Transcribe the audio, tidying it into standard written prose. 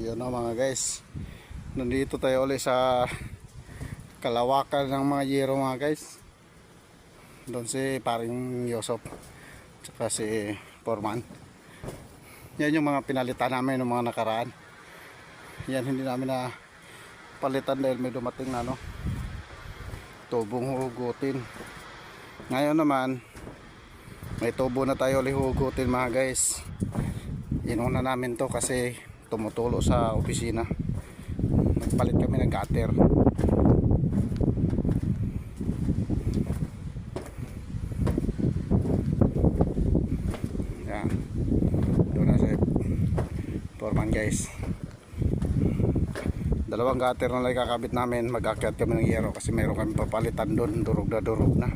Yun na mga guys, nandito tayo ulit sa kalawakan ng mga yero mga guys. Doon si paring Yosop tsaka si Foreman. Yan yung mga pinalitan namin ng mga nakaraan. Yan hindi namin na palitan dahil may dumating na tubong hugutin. Ngayon naman may tubo na tayo ulit hugutin mga guys. Inuna namin to kasi tumutulo sa opisina. Nagpalit kami ng gutter. Yan. Doon na si Foreman guys. Dalawang gutter na lang kakabit namin. Mag-akyat kami ng yero kasi mayroon kami papalitan doon. Durog na durog na.